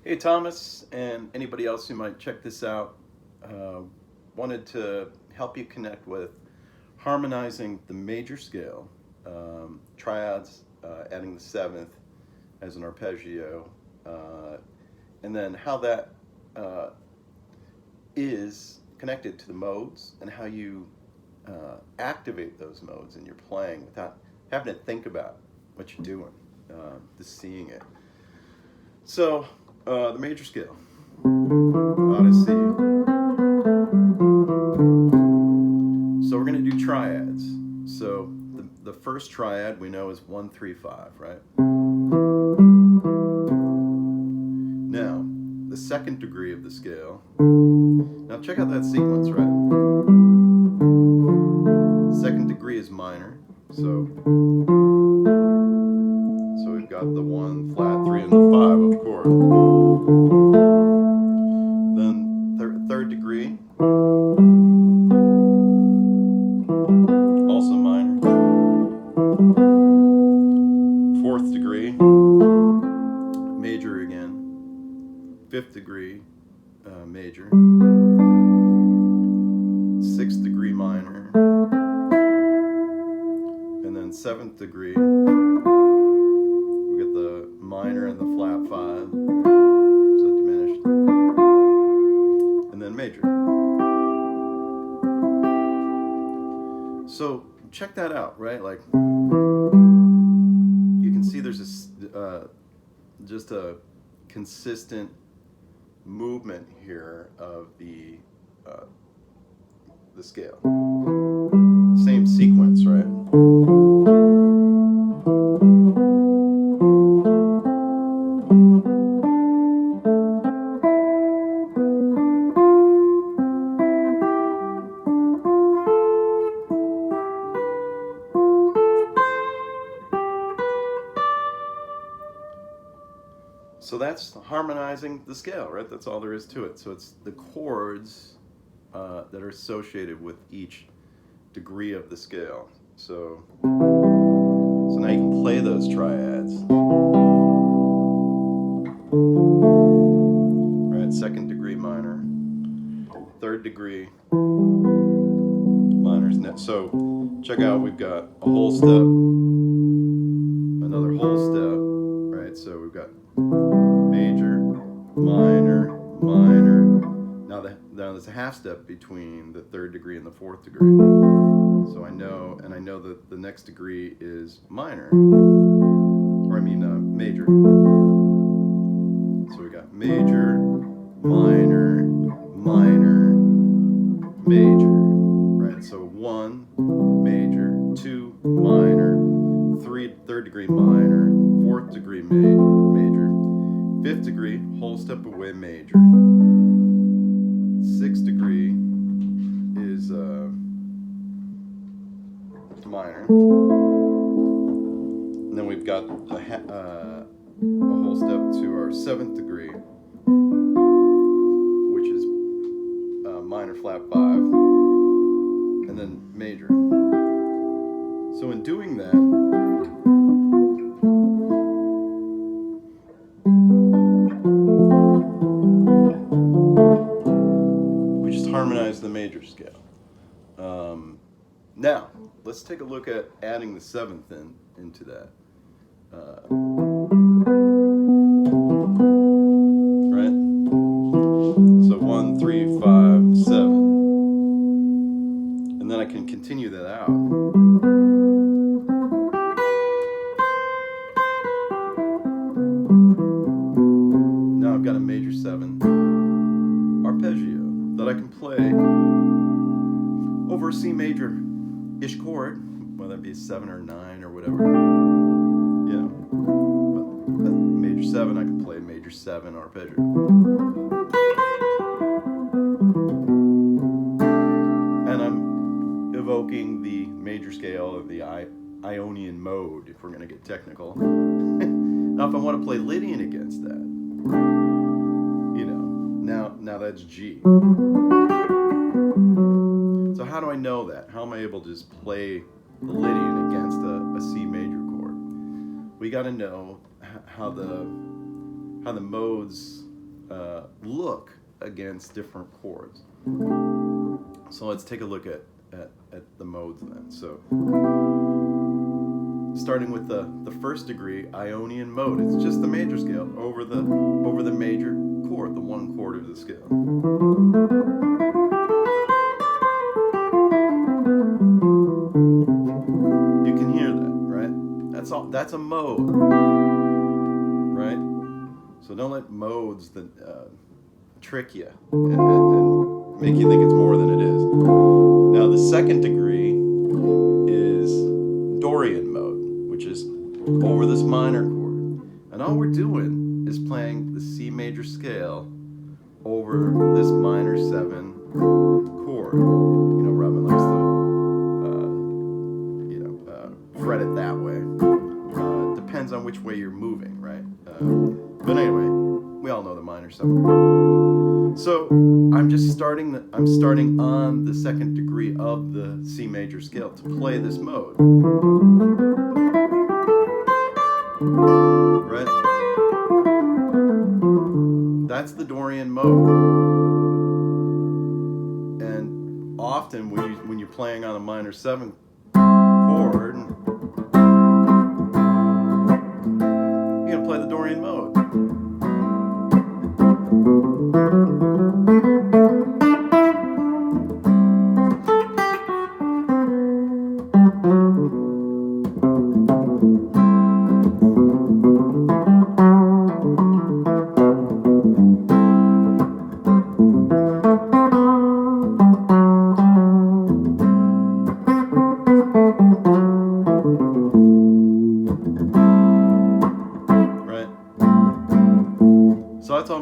Hey Thomas, and anybody else who might check this out, uh, wanted to help you connect with harmonizing the major scale, triads, adding the seventh as an arpeggio, uh, and then how that uh, is connected to the modes and how you activate those modes in your playing without having to think about what you're doing, just seeing it. So, the major scale, Odyssey. So we're going to do triads. So the first triad we know is 1, 3, 5, right? Now, the second degree of the scale. Now check out that sequence, right? Second degree is minor. So we've got the 1 flat 3 and the 5, of course. Then third degree, also minor. Fourth degree, major again. Fifth degree, major. Sixth degree, minor. And then seventh degree, we get the minor and the flat 5. So that diminished. And then major. So check that out, right? Like, you can see there's this just a consistent movement here of the scale. Same sequence, right? So that's harmonizing the scale, right? That's all there is to it. So it's the chords that are associated with each degree of the scale. So now you can play those triads. Right, second degree minor, third degree minors. So check out, we've got a whole step, another whole step, right? So we've got major, minor, minor. Now there's a half step between the third degree and the fourth degree. So I know that the next degree is minor, or I mean major. So we got major, minor, minor, major, right? So 1, major, 2, minor, 3, third degree minor, fourth degree major, fifth degree, whole step away major. Sixth degree is minor. And then we've got a whole step to our seventh degree, which is minor flat 5, and then major. So in doing that, we just harmonize the major scale. Now, let's take a look at adding the seventh into that. Right? So 1, 3, 5, 7. And then I can continue that out. Now I've got a major 7 arpeggio that I can play over a C major-ish chord, whether it be a 7 or 9 or whatever. You know, but major 7, I can play major 7 arpeggio. And I'm evoking the major scale of the Ionian mode, if we're going to get technical. Now, if I want to play Lydian against that, you know, now that's G. So how do I know that? How am I able to just play the Lydian against a C major chord? We got to know how the modes look against different chords. So let's take a look at the modes then. So starting with the first degree Ionian mode, it's just the major scale over the major chord, the 1/4 of the scale. You can hear that, right? That's a mode, right? So don't let modes that trick you and make you think it's more than it is. Now the second degree is Dorian mode, which is over this minor chord. And all we're doing is playing the C major scale over this minor 7 chord. You know, Robin likes to, fret it that way. Depends on which way you're moving, right? But anyway, we all know the minor 7 chord. So I'm starting on the second degree of the C major scale to play this mode. Right? That's the Dorian mode. And often when you're playing on a minor 7 chord, you're going to play the Dorian mode.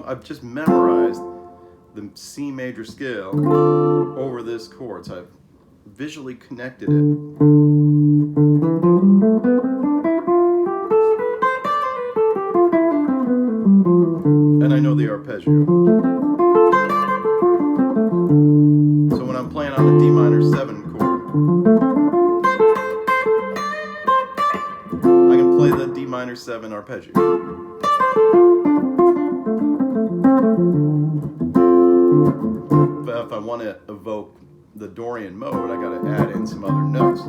I've just memorized the C major scale over this chord, so I've visually connected it. And I know the arpeggio. So when I'm playing on a D minor 7 chord, I can play the D minor 7 arpeggio. But if I want to evoke the Dorian mode, I got to add in some other notes.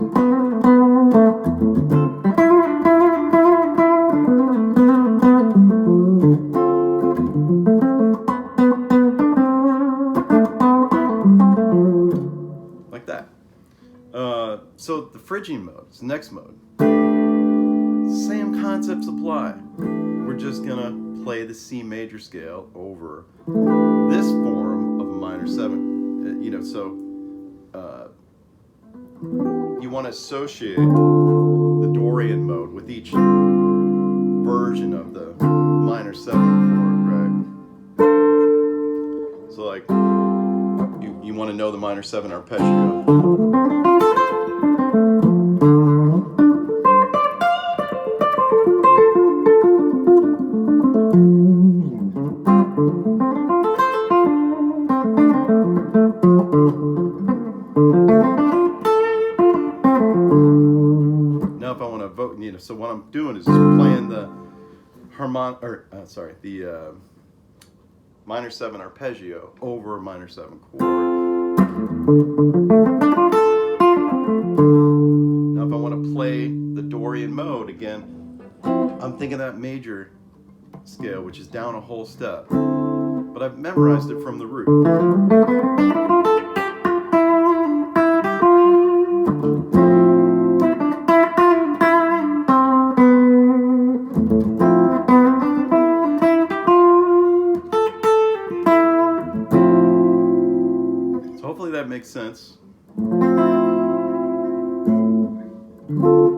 Like that. So the Phrygian mode is the next mode. Same concepts apply. We're just going to play the C major scale over this form of a minor 7. You want to associate the Dorian mode with each version of the minor 7 chord, right? So like, you want to know the minor 7 arpeggio. Now, if I want to vote, so what I'm doing is just playing the minor 7 arpeggio over a minor 7 chord. Now, if I want to play the Dorian mode again, I'm thinking that major scale, which is down a whole step, but I've memorized it from the root. That makes sense.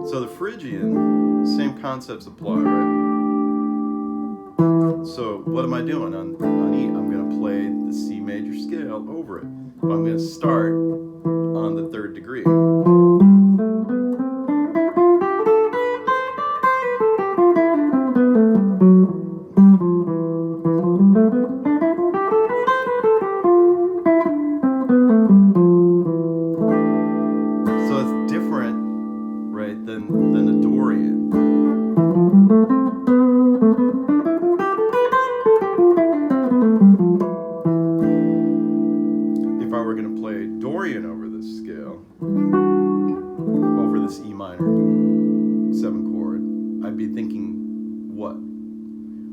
So the Phrygian, same concepts apply, right? So what am I doing? On E, I'm going to play the C major scale over it. But I'm going to start on the 3rd degree. Than a Dorian.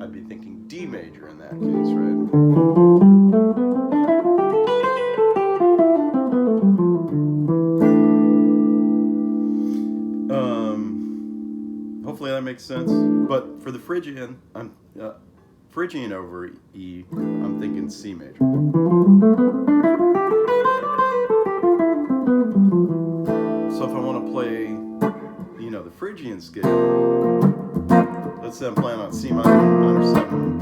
I'd be thinking D major in that case, right? Hopefully that makes sense. But for the Phrygian, I'm Phrygian over E, I'm thinking C major. So if I want to play, you know, the Phrygian scale, let's say I'm playing on C minor 7.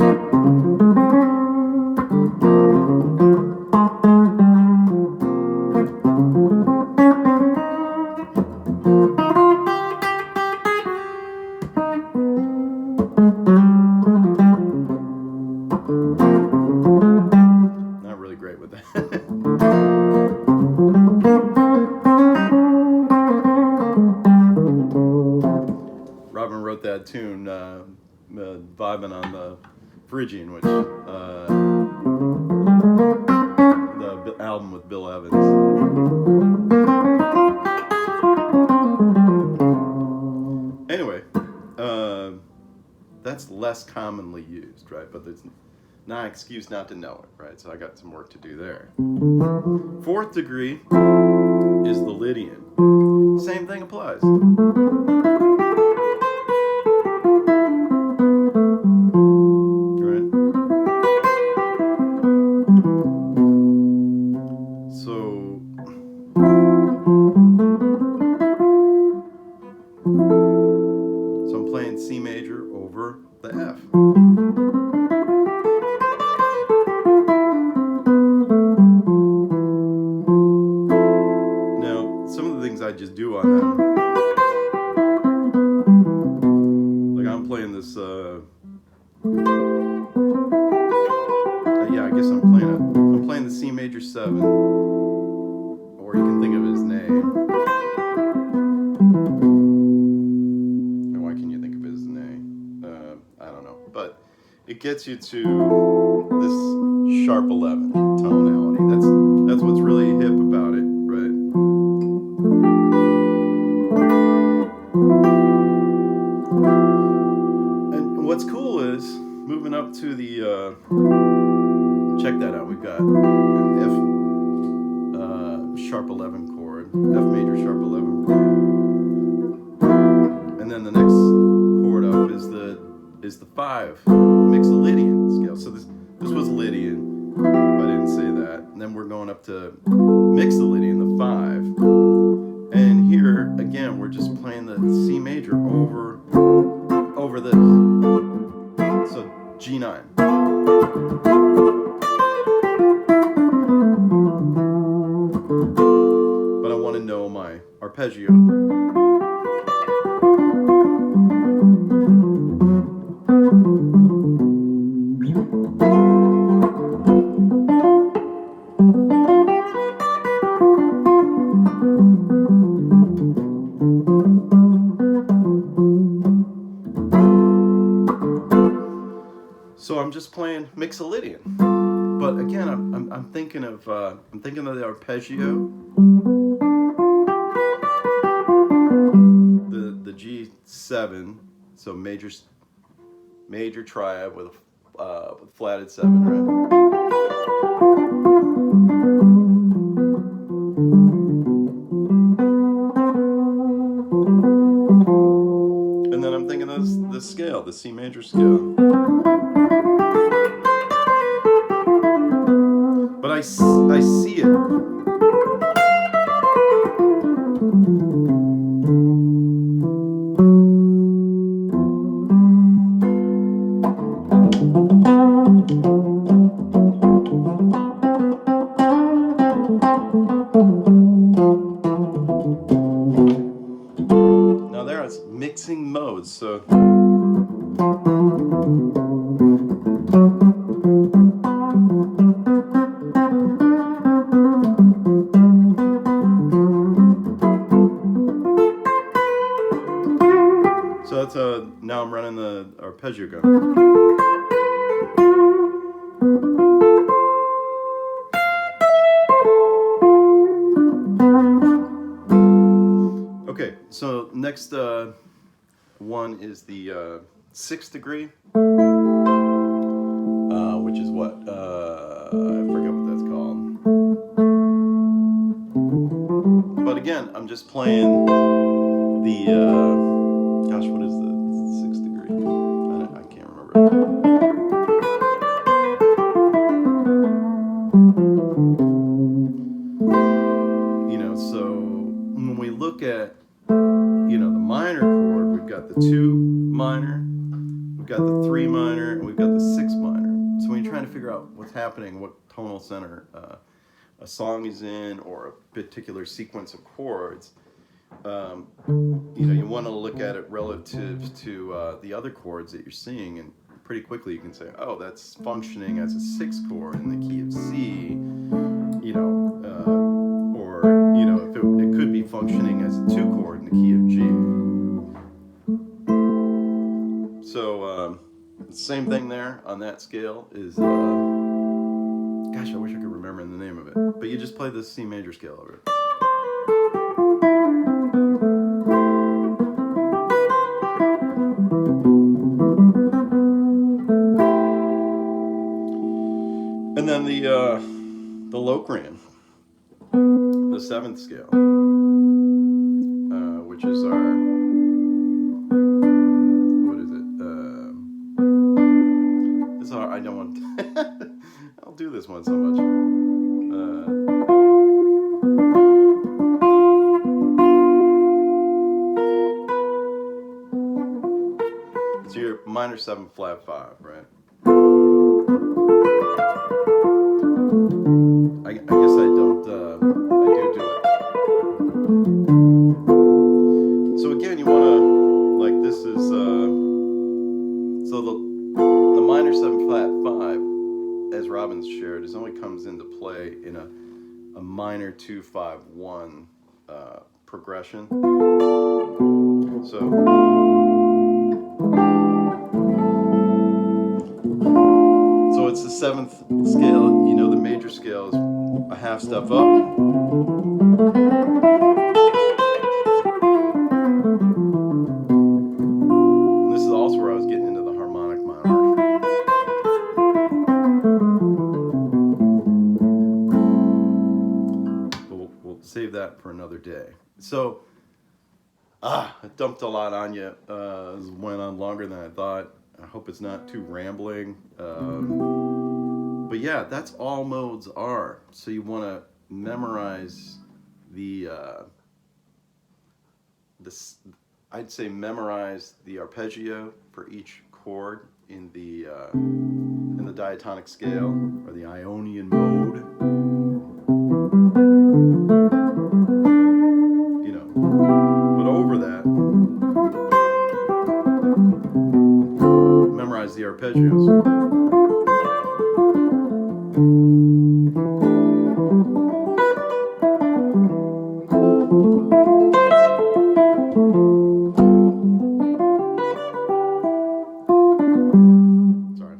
Not really great with that. Robin wrote that tune vibing on the Phrygian, which the album with Bill Evans. Anyway, that's less commonly used, right? But there's not an excuse not to know it, right? So I got some work to do there. Fourth degree is the Lydian. Same thing applies. Right? So I'm playing C major over the F. Now, some of the things I just do on that, like I'm playing this, yeah, I guess I'm playing the C major 7, or you can think of it as name. Why can you think of it as name? I don't know, but it gets you to this sharp 11 tonality. That's what's really hip about it, right? And what's cool is moving up to the check that out. We've got an F sharp 11 chord, F major sharp 11 chord, and then the next chord up is the 5 Mixolydian scale. So this was Lydian, if I didn't say that. And then we're going up to Mixolydian, the 5. And here again, we're just playing the C major over this. So G9. But I want to know my arpeggio. So I'm just playing Mixolydian, but again, I'm thinking of the arpeggio, the G7, so major triad with flatted 7, right? And then I'm thinking of the scale, the C major scale. But I see it. Now there it's mixing modes, so that's now I'm running the arpeggio go. Okay, so next one is the 6th degree. just playing the, gosh, what is the 6th degree? I can't remember. You know, so when we look at, you know, the minor chord, we've got the 2 minor, we've got the 3 minor, and we've got the 6 minor. So when you're trying to figure out what's happening, what tonal center a song is in, or a particular sequence of chords, you know, you want to look at it relative to the other chords that you're seeing, and pretty quickly you can say, oh, that's functioning as a 6 chord in the key of C, you know, or, you know, if it could be functioning as a 2 chord in the key of G. So, the same thing there on that scale is, gosh, I wish I could remember the name of it, but you just play the C major scale over it. And then the Locrian, the 7th scale, which is our, what is it? This is our, I don't want, I don't do this one so much. It's your minor 7 flat 5, right? I guess I don't, I do it. So again, you want to, like, this is, so the minor 7 flat 5, as Robbins shared, is only comes into play in a minor 2-5-1 progression. So it's the 7th scale. You know, the major scale is a half step up. And this is also where I was getting into the harmonic minor. But we'll save that for another day. So, I dumped a lot on you. This went on longer than I thought. I hope it's not too rambling. But yeah, that's all modes are. So you want to memorize I'd say memorize the arpeggio for each chord in the diatonic scale, or the Ionian mode. You know, but over that, memorize the arpeggios. Sorry.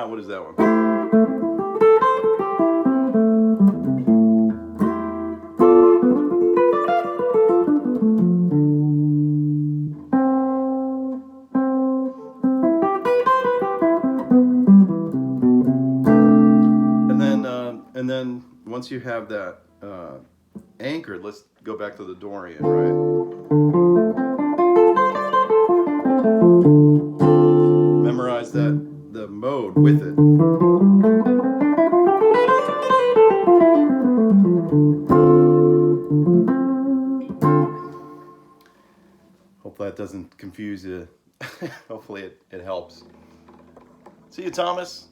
What is that one? And then once you have that anchored, let's go back to the Dorian, right? Memorize the mode with it. Hopefully that doesn't confuse you. Hopefully it helps. See you, Thomas.